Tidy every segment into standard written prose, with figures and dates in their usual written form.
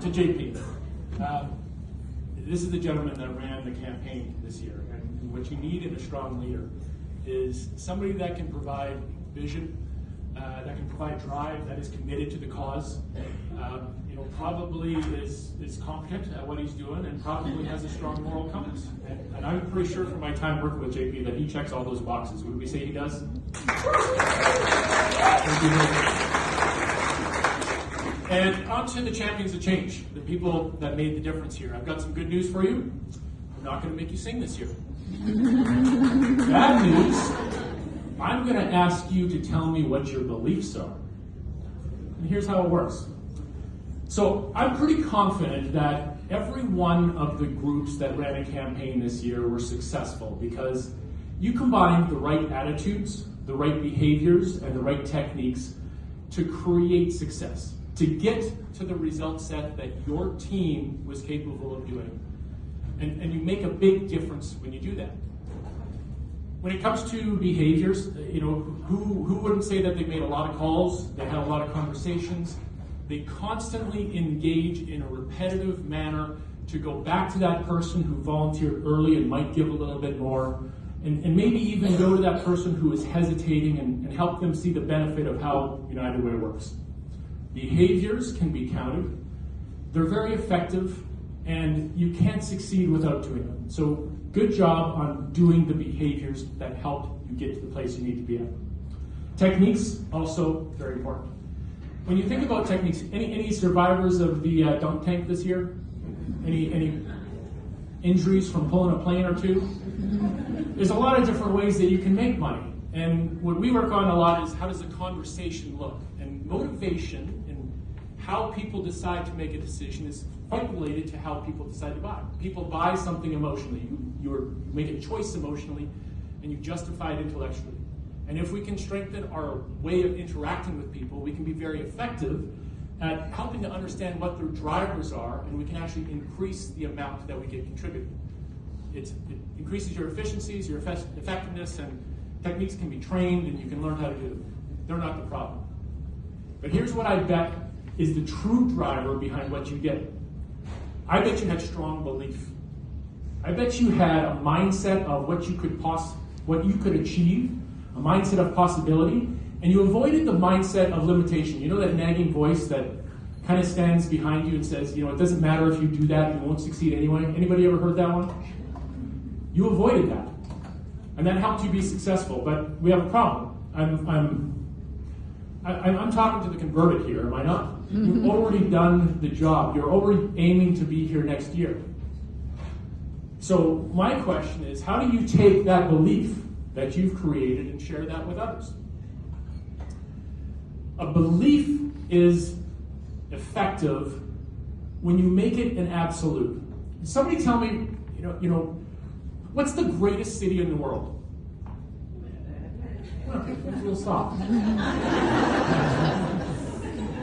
To JP, this is the gentleman that ran the campaign this year, and what you need in a strong leader is somebody that can provide vision, that can provide drive, that is committed to the cause, probably is competent at what he's doing, and probably has a strong moral compass. And I'm pretty sure from my time working with JP that he checks all those boxes. Would we say he does? And on to the champions of change, the people that made the difference here. I've got some good news for you. I'm not going to make you sing this year. Bad news, I'm going to ask you to tell me what your beliefs are. And here's how it works. So I'm pretty confident that every one of the groups that ran a campaign this year were successful because you combined the right attitudes, the right behaviors, and the right techniques to create success, to get to the result set that your team was capable of doing. And you make a big difference when you do that. When it comes to behaviors, who wouldn't say that they made a lot of calls, they had a lot of conversations, they constantly engage in a repetitive manner to go back to that person who volunteered early and might give a little bit more, and maybe even go to that person who is hesitating and help them see the benefit of how United Way works. Behaviors can be counted. They're very effective, and you can't succeed without doing them. So good job on doing the behaviors that help you get to the place you need to be at. Techniques, also very important. When you think about techniques, any survivors of the dunk tank this year? Any injuries from pulling a plane or two? There's a lot of different ways that you can make money. And what we work on a lot is how does the conversation look? And motivation and how people decide to make a decision is quite related to how people decide to buy. People buy something emotionally. You make a choice emotionally, and you justify it intellectually. And if we can strengthen our way of interacting with people, we can be very effective at helping to understand what their drivers are, and we can actually increase the amount that we get contributed. It increases your efficiencies, your effectiveness, and techniques can be trained, and you can learn how to do them. They're not the problem. But here's what I bet is the true driver behind what you get. I bet you had strong belief. I bet you had a mindset of what you could achieve, a mindset of possibility, and you avoided the mindset of limitation. You know that nagging voice that kind of stands behind you and says, it doesn't matter if you do that, you won't succeed anyway. Anybody ever heard that one? You avoided that. And that helped you be successful, but we have a problem. I'm talking to the converted here, am I not? You've already done the job. You're already aiming to be here next year. So my question is, how do you take that belief that you've created and share that with others? A belief is effective when you make it an absolute. Somebody tell me, what's the greatest city in the world? We'll stop.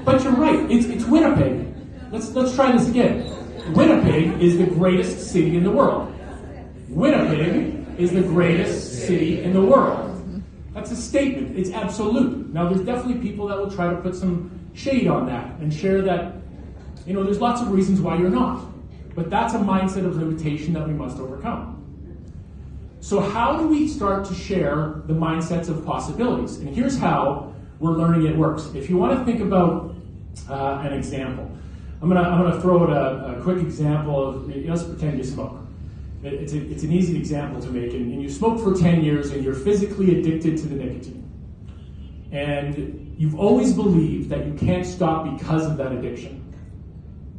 But you're right, it's Winnipeg. Let's try this again. Winnipeg is the greatest city in the world. Winnipeg is the greatest city in the world. That's a statement. It's absolute. Now, there's definitely people that will try to put some shade on that and share that, there's lots of reasons why you're not. But that's a mindset of limitation that we must overcome. So how do we start to share the mindsets of possibilities? And here's how we're learning it works. If you want to think about an example, I'm gonna throw out a quick example of, let's pretend you smoke. It's an easy example to make, and you smoke for 10 years and you're physically addicted to the nicotine. And you've always believed that you can't stop because of that addiction.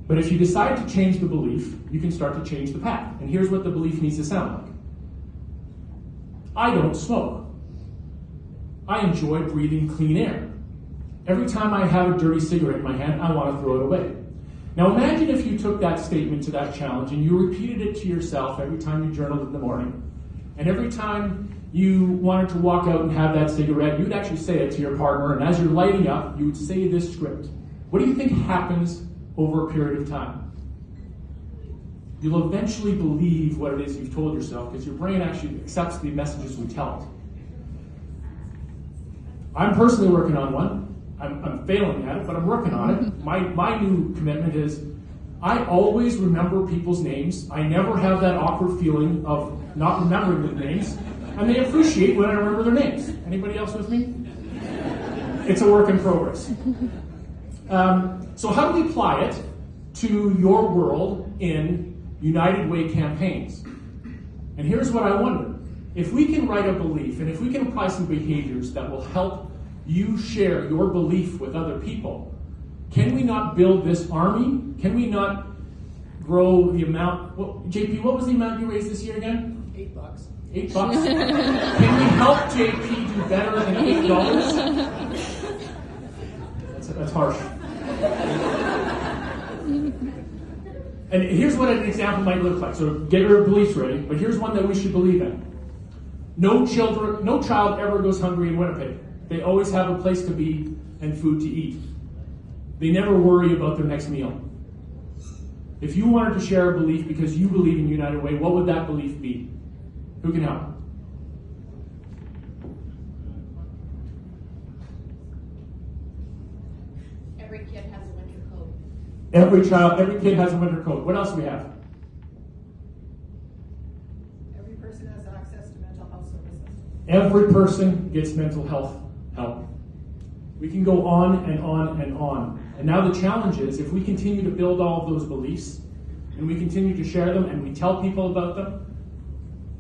But if you decide to change the belief, you can start to change the path. And here's what the belief needs to sound like. I don't smoke. I enjoy breathing clean air. Every time I have a dirty cigarette in my hand, I want to throw it away. Now imagine if you took that statement to that challenge and you repeated it to yourself every time you journaled in the morning. And every time you wanted to walk out and have that cigarette, you'd actually say it to your partner, and as you're lighting up, you would say this script. What do you think happens over a period of time? You'll eventually believe what it is you've told yourself because your brain actually accepts the messages we tell it. I'm personally working on one. I'm failing at it, but I'm working on it. My new commitment is I always remember people's names. I never have that awkward feeling of not remembering the names, and they appreciate when I remember their names. Anybody else with me? It's a work in progress. So how do we apply it to your world in United Way campaigns? And here's what I wonder. If we can write a belief, and if we can apply some behaviors that will help you share your belief with other people, can we not build this army? Can we not grow the amount? JP, what was the amount you raised this year again? $8. $8? Can we help JP do better than $8? That's harsh. And here's what an example might look like. So get your beliefs ready, but here's one that we should believe in. No child ever goes hungry in Winnipeg. They always have a place to be and food to eat. They never worry about their next meal. If you wanted to share a belief because you believe in United Way, what would that belief be? Who can help? Every kid has a winter coat. Every kid has a winter coat. What else do we have? Every person has access to mental health services. Every person gets mental health help. We can go on and on and on. And now the challenge is, if we continue to build all of those beliefs, and we continue to share them, and we tell people about them,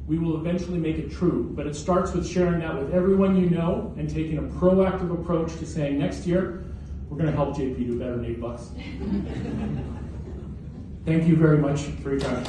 we will eventually make it true. But it starts with sharing that with everyone you know, and taking a proactive approach to saying, next year, we're going to help JP do better than $8. Thank you very much for your time.